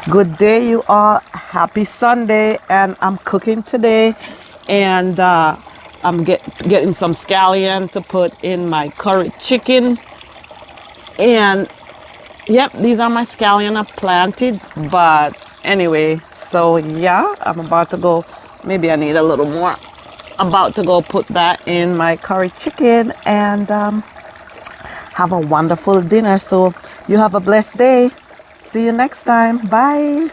Good day, you all. Happy Sunday, and I'm cooking today, and I'm getting some scallion to put in my curry chicken. And yep, these are my scallion I planted. But anyway, so yeah, I'm about to go. Maybe I need a little more. About to go put that in my curry chicken and have a wonderful dinner. So you have a blessed day. See you next time. Bye.